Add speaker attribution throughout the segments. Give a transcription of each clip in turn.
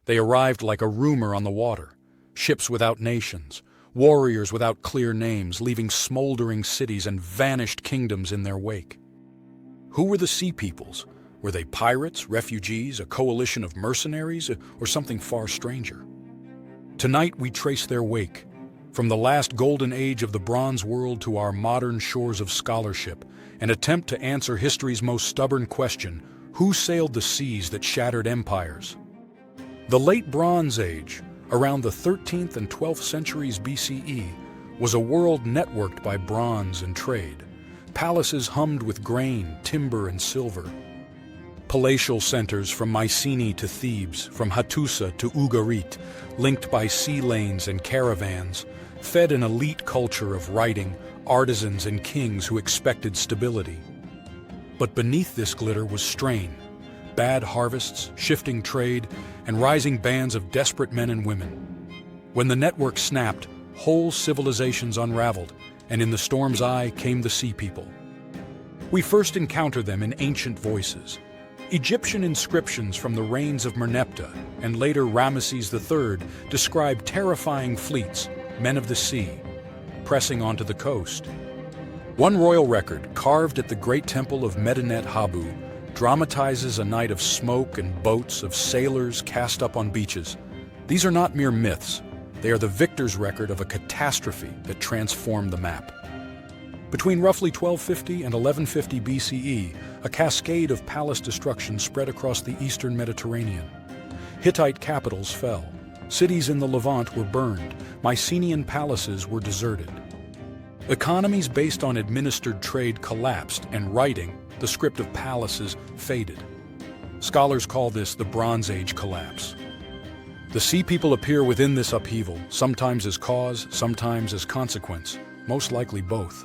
Speaker 1: They arrived like a rumor on the water, ships without nations, warriors without clear names, leaving smoldering cities and vanished kingdoms in their wake. Who were the Sea Peoples? Were they pirates, refugees, a coalition of mercenaries, or something far stranger? Tonight we trace their wake, from the last golden age of the Bronze World to our modern shores of scholarship, and attempt to answer history's most stubborn question: who sailed the seas that shattered empires? The Late Bronze Age, around the 13th and 12th centuries BCE, was a world networked by bronze and trade. Palaces hummed with grain, timber, and silver. Palatial centers from Mycenae to Thebes, from Hattusa to Ugarit, linked by sea lanes and caravans, fed an elite culture of writing, artisans, and kings who expected stability. But beneath this glitter was strain, bad harvests, shifting trade, and rising bands of desperate men and women. When the network snapped, whole civilizations unraveled, and in the storm's eye came the Sea People. We first encounter them in ancient voices. Egyptian inscriptions from the reigns of Merneptah and later Ramses III describe terrifying fleets, men of the sea, pressing onto the coast. One royal record, carved at the great temple of Medinet Habu, dramatizes a night of smoke and boats of sailors cast up on beaches. These are not mere myths. They are the victor's record of a catastrophe that transformed the map. Between roughly 1250 and 1150 BCE, a cascade of palace destruction spread across the eastern Mediterranean. Hittite capitals fell. Cities in the Levant were burned. Mycenaean palaces were deserted. Economies based on administered trade collapsed, and writing, the script of palaces, faded. Scholars call this the Bronze Age collapse. The Sea People appear within this upheaval, sometimes as cause, sometimes as consequence, most likely both.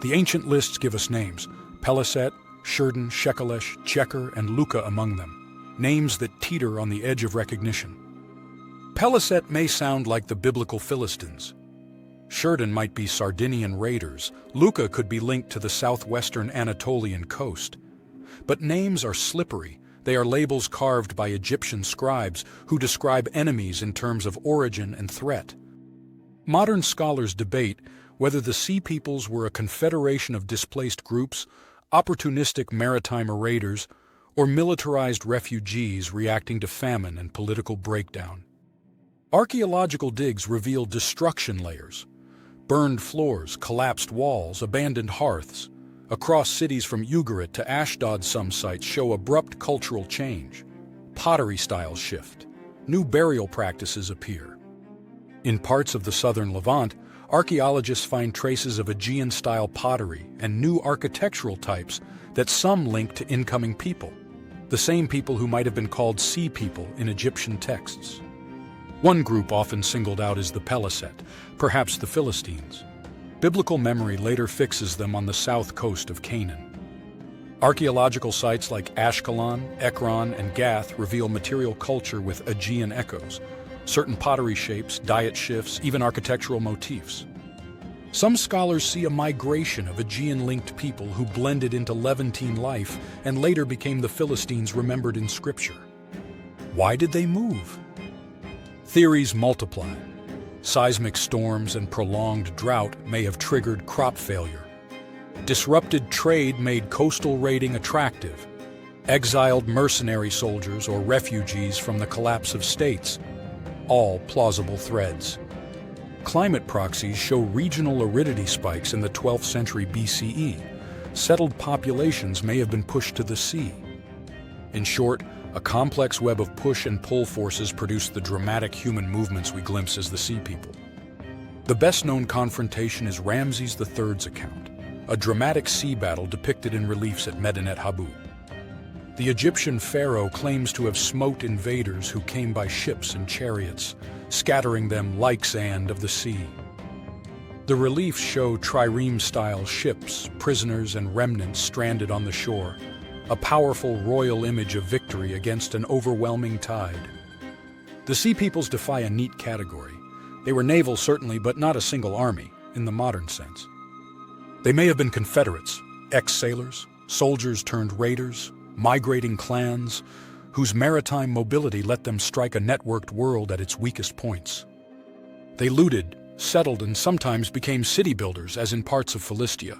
Speaker 1: The ancient lists give us names: Peliset, Shurden, Shekelesh, Checker, and Luca among them, names that teeter on the edge of recognition. Peliset may sound like the biblical Philistines. Shurden might be Sardinian raiders. Luca could be linked to the southwestern Anatolian coast. But names are slippery. They are labels carved by Egyptian scribes who describe enemies in terms of origin and threat. Modern scholars debate whether the Sea Peoples were a confederation of displaced groups, opportunistic maritime raiders, or militarized refugees reacting to famine and political breakdown. Archaeological digs reveal destruction layers: burned floors, collapsed walls, abandoned hearths. Across cities from Ugarit to Ashdod, some sites show abrupt cultural change. Pottery styles shift. New burial practices appear. In parts of the southern Levant, archaeologists find traces of Aegean-style pottery and new architectural types that some link to incoming people, the same people who might have been called Sea People in Egyptian texts. One group often singled out is the Peliset, perhaps the Philistines. Biblical memory later fixes them on the south coast of Canaan. Archaeological sites like Ashkelon, Ekron, and Gath reveal material culture with Aegean echoes, certain pottery shapes, diet shifts, even architectural motifs. Some scholars see a migration of Aegean-linked people who blended into Levantine life and later became the Philistines remembered in Scripture. Why did they move? Theories multiply. Seismic storms and prolonged drought may have triggered crop failure. Disrupted trade made coastal raiding attractive. Exiled mercenary soldiers or refugees from the collapse of states. All plausible threads. Climate proxies show regional aridity spikes in the 12th century BCE. Settled populations may have been pushed to the sea. In short, a complex web of push and pull forces produced the dramatic human movements we glimpse as the Sea People. The best-known confrontation is Ramses III's account, a dramatic sea battle depicted in reliefs at Medinet Habu. The Egyptian pharaoh claims to have smote invaders who came by ships and chariots, scattering them like sand of the sea. The reliefs show trireme-style ships, prisoners, and remnants stranded on the shore, a powerful royal image of victory against an overwhelming tide. The Sea Peoples defy a neat category. They were naval, certainly, but not a single army, in the modern sense. They may have been confederates, ex-sailors, soldiers turned raiders, migrating clans, whose maritime mobility let them strike a networked world at its weakest points. They looted, settled, and sometimes became city builders, as in parts of Philistia.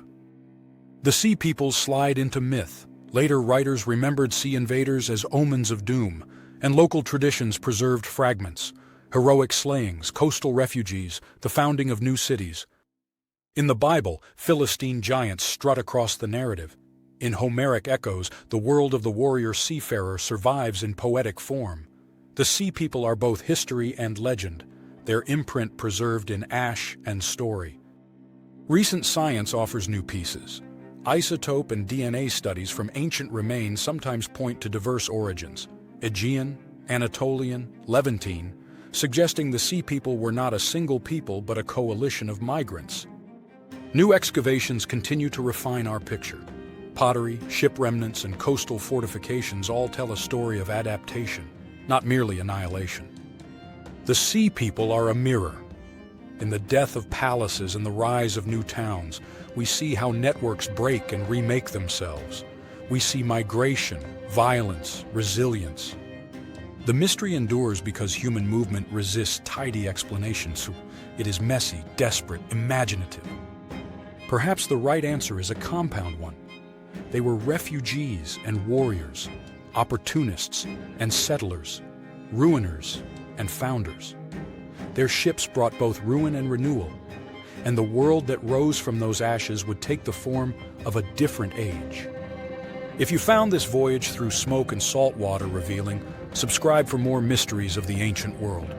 Speaker 1: The Sea Peoples slide into myth. Later writers remembered sea invaders as omens of doom, and local traditions preserved fragments, heroic slayings, coastal refugees, the founding of new cities. In the Bible, Philistine giants strut across the narrative. In Homeric echoes, the world of the warrior seafarer survives in poetic form. The Sea People are both history and legend, their imprint preserved in ash and story. Recent science offers new pieces. Isotope and DNA studies from ancient remains sometimes point to diverse origins: Aegean, Anatolian, Levantine, suggesting the Sea People were not a single people but a coalition of migrants. New excavations continue to refine our picture. Pottery, ship remnants, and coastal fortifications all tell a story of adaptation, not merely annihilation. The Sea People are a mirror. In the death of palaces and the rise of new towns, we see how networks break and remake themselves. We see migration, violence, resilience. The mystery endures because human movement resists tidy explanations. It is messy, desperate, imaginative. Perhaps the right answer is a compound one. They were refugees and warriors, opportunists and settlers, ruiners and founders. Their ships brought both ruin and renewal, and the world that rose from those ashes would take the form of a different age. If you found this voyage through smoke and salt water revealing, subscribe for more mysteries of the ancient world.